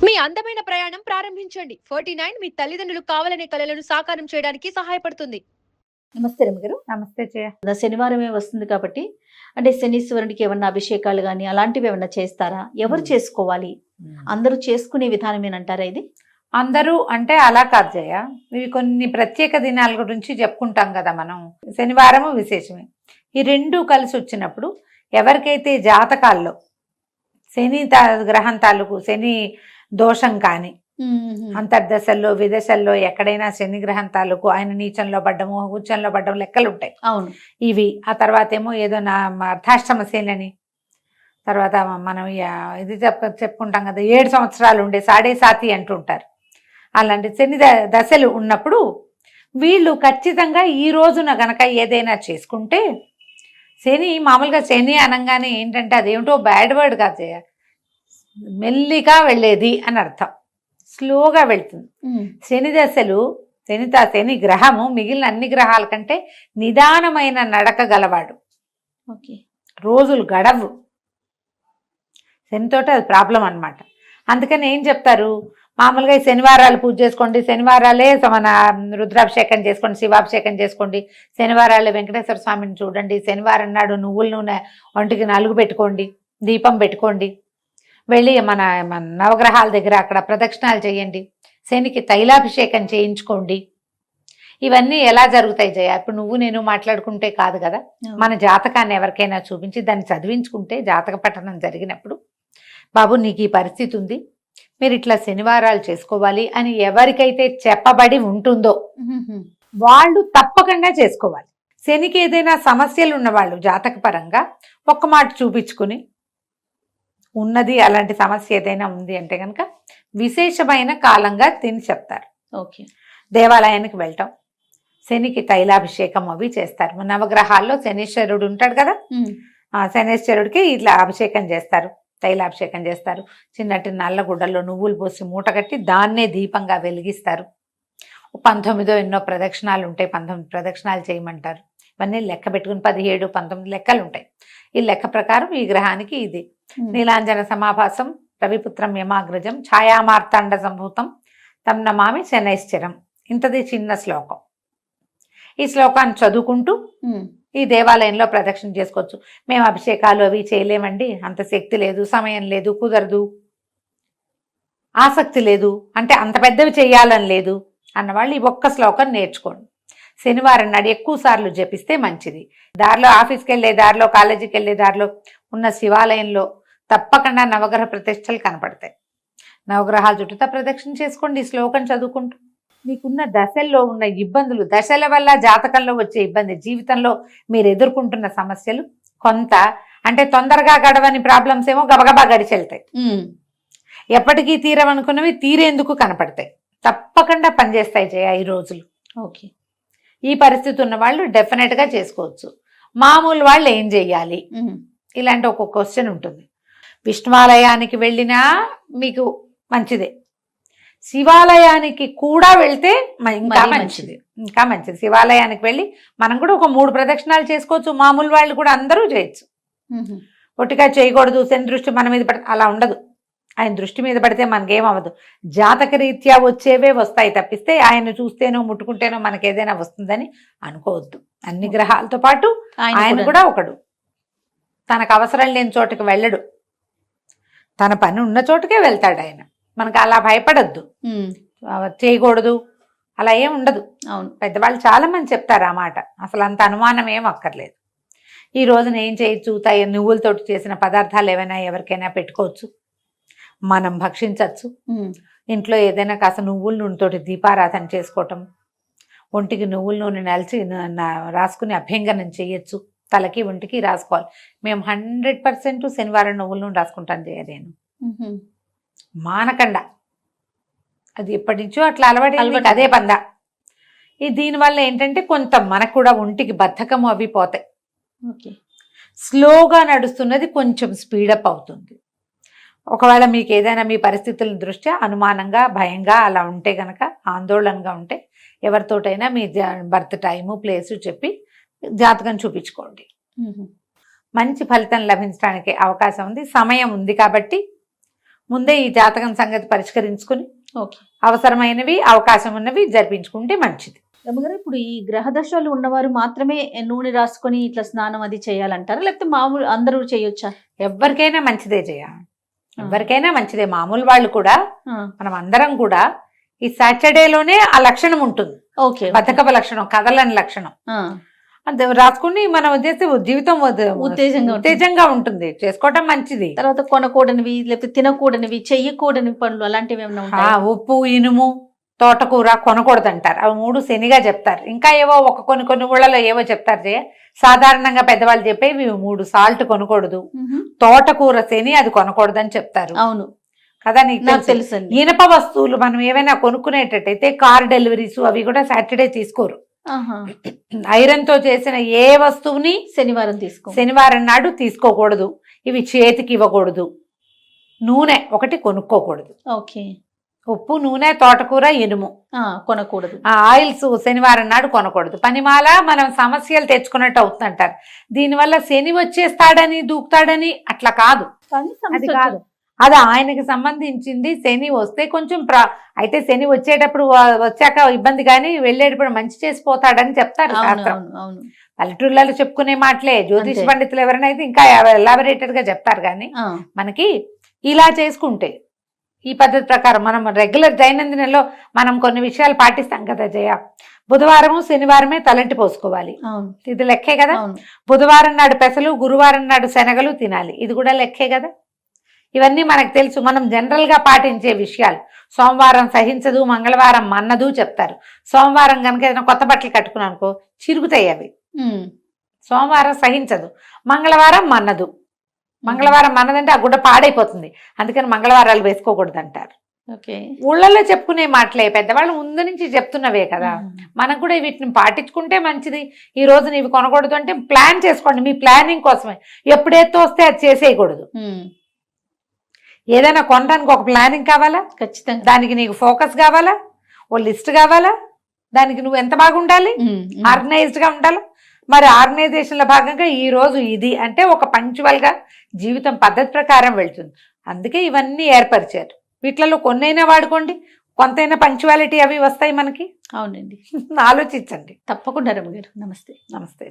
మీ అందమైన ప్రయాణం ప్రారంభించండి. 49 మీ తల్లిదండ్రులు కావాలనే కలలను సాకారం చేయడానికి సహాయపడుతుంది. నమస్తే రమ్మగారు. నమస్తే జయ. శనివారమే వస్తుంది కాబట్టి అంటే శనీశ్వరునికి ఏమన్నా అభిషేకాలు గాని అలాంటివి ఏమన్నా చేస్తారా? ఎవరు చేసుకోవాలి? అందరూ చేసుకునే విధానమేనంటారా ఇది? అందరూ అంటే అలా కాదు జయ. ఇవి కొన్ని ప్రత్యేక దినాల గురించి చెప్పుకుంటాం కదా మనం. శనివారము విశేషమే. ఈ రెండు కలిసి వచ్చినప్పుడు ఎవరికైతే జాతకాల్లో శని గ్రహం తాలూకు శని దోషం కానీ అంతర్దశల్లో విదశల్లో ఎక్కడైనా శని గ్రహం తాలూకు ఆయన నీచంలో పడ్డము ఉచ్చంలో పడ్డం లెక్కలు ఉంటాయి. అవును. ఇవి ఆ తర్వాత ఏమో ఏదో నా అర్థాష్టమ శని, తర్వాత మనం ఇది చెప్పుకుంటాం కదా 7 సంవత్సరాలు ఉండే సాడే సాతి అంటుంటారు. అలాంటి శని దశలు ఉన్నప్పుడు వీళ్ళు ఖచ్చితంగా ఈ రోజున గనక ఏదైనా చేసుకుంటే శని మామూలుగా శని అనగానే ఏంటంటే అదేమిటో బ్యాడ్ వర్డ్ కాదు, మెల్లిగా వెళ్ళేది అని అర్థం, స్లోగా వెళ్తుంది. శని దశలు శని గ్రహము మిగిలిన అన్ని గ్రహాల కంటే నిదానమైన నడక గలవాడు. రోజులు గడవు శనితోటి, అది ప్రాబ్లం అనమాట. అందుకని ఏం చెప్తారు, మామూలుగా ఈ శనివారాలు పూజ చేసుకోండి, శనివారాలే మన రుద్రాభిషేకం చేసుకోండి, శివాభిషేకం చేసుకోండి, శనివారాలే వెంకటేశ్వర స్వామిని చూడండి, శనివారం నాడు నువ్వుల నూనె ఒంటికి నలుగు పెట్టుకోండి, దీపం పెట్టుకోండి, వెళ్ళి మన నవగ్రహాల దగ్గర అక్కడ ప్రదక్షిణాలు చేయండి, శనికి తైలాభిషేకం చేయించుకోండి. ఇవన్నీ ఎలా జరుగుతాయి జయ? ఇప్పుడు నువ్వు నేను మాట్లాడుకుంటే కాదు కదా, మన జాతకాన్ని ఎవరికైనా చూపించి దాన్ని చదివించుకుంటే, జాతక పఠనం జరిగినప్పుడు బాబు నీకు ఈ పరిస్థితి ఉంది, మీరు ఇట్లా శనివారాలు చేసుకోవాలి అని ఎవరికైతే చెప్పబడి ఉంటుందో వాళ్ళు తప్పకుండా చేసుకోవాలి. శనికి ఏదైనా సమస్యలు ఉన్నవాళ్ళు జాతకపరంగా ఒక్క మాట చూపించుకుని ఉన్నది అలాంటి సమస్య ఏదైనా ఉంది అంటే కనుక విశేషమైన కాలంగా తిని చెప్తారు. ఓకే. దేవాలయానికి వెళ్ళటం, శనికి తైలాభిషేకం అవి చేస్తారు. నవగ్రహాల్లో శనీశ్వరుడు ఉంటాడు కదా, ఆ శనీశ్వరుడికి ఇట్లా అభిషేకం చేస్తారు, తైలాభిషేకం చేస్తారు. చిన్నటి నల్లగుడ్డల్లో నువ్వులు పోసి మూట కట్టి దాన్నే దీపంగా వెలిగిస్తారు. 19 ఎన్నో ప్రదక్షిణాలు ఉంటాయి, 19 ప్రదక్షిణాలు చేయమంటారు. ఇవన్నీ లెక్క పెట్టుకుని 17, 19 లెక్కలు ఉంటాయి. ఈ లెక్క ప్రకారం ఈ గ్రహానికి ఇది నీలాంజన సమాభాసం రవిపుత్రం యమాగ్రజం ఛాయామార్తాండ సంభూతం తం నమామి శనైశ్చరం. ఇంతది చిన్న శ్లోకం. ఈ శ్లోకాన్ని చదువుకుంటూ ఈ దేవాలయంలో ప్రదక్షిణ చేసుకోవచ్చు. మేము అభిషేకాలు అవి చేయలేమండి, అంత శక్తి లేదు, సమయం లేదు, కుదరదు, ఆసక్తి లేదు, అంటే అంత పెద్దవి చేయాలని లేదు అన్నవాళ్ళు ఈ ఒక్క శ్లోకం నేర్చుకోండి. శనివారం నాడు ఎక్కువ సార్లు జపిస్తే మంచిది. దారిలో ఆఫీస్కి వెళ్ళే దారిలో, కాలేజీకి వెళ్ళే దారిలో ఉన్న శివాలయంలో తప్పకుండా నవగ్రహ ప్రతిష్టలు కనపడతాయి. నవగ్రహాల చుట్టూతా ప్రదక్షిణ చేసుకోండి ఈ శ్లోకం చదువుకుంటూ. మీకున్న దశల్లో ఉన్న ఇబ్బందులు, దశల వల్ల జాతకంలో వచ్చే ఇబ్బంది, జీవితంలో మీరు ఎదుర్కొంటున్న సమస్యలు కొంత అంటే తొందరగా గడవని ప్రాబ్లమ్స్ ఏమో గబగబా గడిచెళ్తాయి. ఎప్పటికీ తీరవనుకున్నవి తీరేందుకు కనపడతాయి. తప్పకుండా పనిచేస్తాయి జయ ఈ రోజులు. ఓకే. ఈ పరిస్థితి ఉన్న వాళ్ళు డెఫినెట్గా చేసుకోవచ్చు. మామూలు వాళ్ళు ఏం చెయ్యాలి, ఇలాంటి ఒక క్వశ్చన్ ఉంటుంది. విష్ణువాలయానికి వెళ్ళినా మీకు మంచిదే, శివాలయానికి కూడా వెళ్తే ఇంకా మంచిది, ఇంకా మంచిది. శివాలయానికి వెళ్ళి మనం కూడా ఒక 3 ప్రదక్షిణాలు చేసుకోవచ్చు. మామూలు వాళ్ళు కూడా అందరూ చేయొచ్చు. ఒట్టిగా చేయకూడదు, శని దృష్టి మన మీద పడితే అలా ఉండదు. ఆయన దృష్టి మీద పడితే మనకేమవ్వదు. జాతక రీత్యా వచ్చేవే వస్తాయి తప్పిస్తే ఆయన చూస్తేనో ముట్టుకుంటేనో మనకి ఏదైనా వస్తుందని అనుకోవద్దు. అన్ని గ్రహాలతో పాటు ఆయన కూడా ఒకడు. తనకు అవసరం లేని చోటుకి వెళ్ళడు, తన పని ఉన్న చోటుకే వెళ్తాడు ఆయన. మనకు అలా భయపడద్దు, చేయకూడదు అలా ఏం ఉండదు. అవును, పెద్దవాళ్ళు చాలా మంది చెప్తారు ఆ మాట, అసలు అంత అనుమానం ఏం అక్కర్లేదు. ఈ రోజున ఏం చేయొచ్చు, నువ్వులతోటి చేసిన పదార్థాలు ఏమైనా ఎవరికైనా పెట్టుకోవచ్చు, మనం భక్షించవచ్చు. ఇంట్లో ఏదైనా కాస్త నువ్వుల నూనెతోటి దీపారాధన చేసుకోవటం, ఒంటికి నువ్వుల నూనె నలిచి రాసుకుని అభ్యంగనం చేయొచ్చు. తలకి ఒంటికి రాసుకోవాలి. మేము 100% శనివారం నువ్వుల నూనె రాసుకుంటాను జయ. నేను మానకండా, అది ఎప్పటి నుంచో అట్లా అలవాటు, అదే పందా. దీనివల్ల ఏంటంటే కొంత మనకు కూడా ఒంటికి బద్ధకము అవి పోతాయి. ఓకే. స్లోగా నడుస్తున్నది కొంచెం స్పీడప్ అవుతుంది. ఒకవేళ మీకు ఏదైనా మీ పరిస్థితుల దృష్ట్యా అనుమానంగా, భయంగా అలా ఉంటే గనక, ఆందోళనగా ఉంటే ఎవరితోటైనా మీ బర్త్ టైము ప్లేసు చెప్పి జాతకం చూపించుకోండి. మంచి ఫలితం లభించడానికి అవకాశం ఉంది. సమయం ఉంది కాబట్టి ముందే ఈ జాతకం సంగతి పరిష్కరించుకుని ఓకే. అవసరమైనవి అవకాశం ఉన్నవి జరిపించుకుంటే మంచిది. రమ్మగారు, ఇప్పుడు ఈ గ్రహ దశలు ఉన్నవారు మాత్రమే నూనె రాసుకొని ఇట్లా స్నానం అది చేయాలంటారా, లేకపోతే మామూలు అందరూ చేయొచ్చా? ఎవరికైనా మంచిదే ఎవరికైనా మంచిదే. మామూలు వాళ్ళు కూడా, మనం అందరం కూడా ఈ సాటర్డేలోనే ఆ లక్షణం ఉంటుంది. ఓకే. బద్ధకపు లక్షణం, కదలని లక్షణం. అది రాసుకుని మనం చేస్తే జీవితం ఉత్తేజంగా ఉంటుంది. చేసుకోవటం మంచిది. తర్వాత కొనకూడనివి లేకపోతే తినకూడనివి, చెయ్యకూడని పనులు అలాంటివి ఏమైనా ఉంటాయా? ఉప్పు, ఇనుము, తోటకూర కొనకూడదు అంటారు. అవి 3 శనిగా చెప్తారు. ఇంకా ఏవో కొన్ని ఊళ్ళలో ఏవో చెప్తారు. సాధారణంగా పెద్దవాళ్ళు చెప్పేవి 3 సాల్ట్ కొనకూడదు, తోటకూర శని అది కొనకూడదు అని చెప్తారు. అవును కదా, నీకు తెలుసు. ఇనప వస్తువులు మనం ఏవైనా కొనుక్కునేటట్టయితే కార్ డెలివరీస్ అవి కూడా సాటర్డే తీసుకోరు. ఐరన్ తో చేసిన ఏ వస్తువుని శనివారం నాడు తీసుకోకూడదు. ఇవి చేతికి ఇవ్వకూడదు. నూనె ఒకటి కొనుక్కోకూడదు. ఓకే. ఉప్పు, నూనె, తోటకూర, ఇనుము కొనకూడదు. ఆయిల్స్ శనివారం నాడు కొనకూడదు. పనిమాల మనం సమస్యలు తెచ్చుకున్నట్టు అవుతుందంటారు. దీనివల్ల శని వచ్చేస్తాడని దూకుతాడని అట్లా కాదు. అది కాదు, అది ఆయనకి సంబంధించింది. శని వస్తే కొంచెం అయితే శని వచ్చేటప్పుడు వచ్చాక ఇబ్బంది, కానీ వెళ్ళేటప్పుడు మంచి చేసిపోతాడని చెప్తారు శాస్త్రం. పల్లెటూళ్ళలో చెప్పుకునే మాటలే. జ్యోతిష్ పండితులు ఎవరైనా అయితే ఇంకా ఎలాబరేటెడ్ గా చెప్తారు. కానీ మనకి ఇలా చేసుకుంటే ఈ పద్ధతి ప్రకారం మనం రెగ్యులర్ దైనందినంలో మనం కొన్ని విషయాలు పాటిస్తాం కదా జయ. బుధవారము శనివారమే తలంటి పోసుకోవాలి, ఇది లెక్కే కదా. బుధవారం నాడు పెసలు, గురువారం నాడు శనగలు తినాలి, ఇది కూడా లెక్కే కదా. ఇవన్నీ మనకు తెలుసు, మనం జనరల్ గా పాటించే విషయాలు. సోమవారం సహించదు, మంగళవారం మన్నదు చెప్తారు. సోమవారం కనుక ఏదైనా కొత్త బట్టలు కట్టుకున్నానుకో చిరుగుతాయి అవి. సోమవారం సహించదు, మంగళవారం మన్నదు. మంగళవారం మన్నదంటే ఆ గుడ్డ పాడైపోతుంది, అందుకని మంగళవారాలు వేసుకోకూడదు అంటారు. ఊళ్ళల్లో చెప్పుకునే మాటలే, పెద్దవాళ్ళు ముందు నుంచి చెప్తున్నవే కదా. మనం కూడా వీటిని పాటించుకుంటే మంచిది. ఈ రోజు నీవి కొనకూడదు అంటే ప్లాన్ చేసుకోండి, మీ ప్లానింగ్ కోసమే. ఎప్పుడైతే వస్తే అది చేసేయకూడదు. ఏదైనా కొనడానికి ఒక ప్లానింగ్ కావాలా ఖచ్చితంగా, దానికి నీకు ఫోకస్ కావాలా, ఓ లిస్ట్ కావాలా, దానికి నువ్వు ఎంత బాగా ఉండాలి, ఆర్గనైజ్డ్ గా ఉండాలి. మరి ఆర్గనైజేషన్ లో భాగంగా ఈ రోజు ఇది అంటే ఒక పంక్చువల్ గా జీవితం పద్ధతి ప్రకారం వెళ్తుంది. అందుకే ఇవన్నీ ఏర్పరిచారు. వీటిలలో కొన్నైనా వాడుకోండి, కొంతైనా పంక్చువాలిటీ అవి వస్తాయి మనకి. అవునండి, ఆలోచించండి తప్పకుండా రమ్మ గారు. నమస్తే. నమస్తే.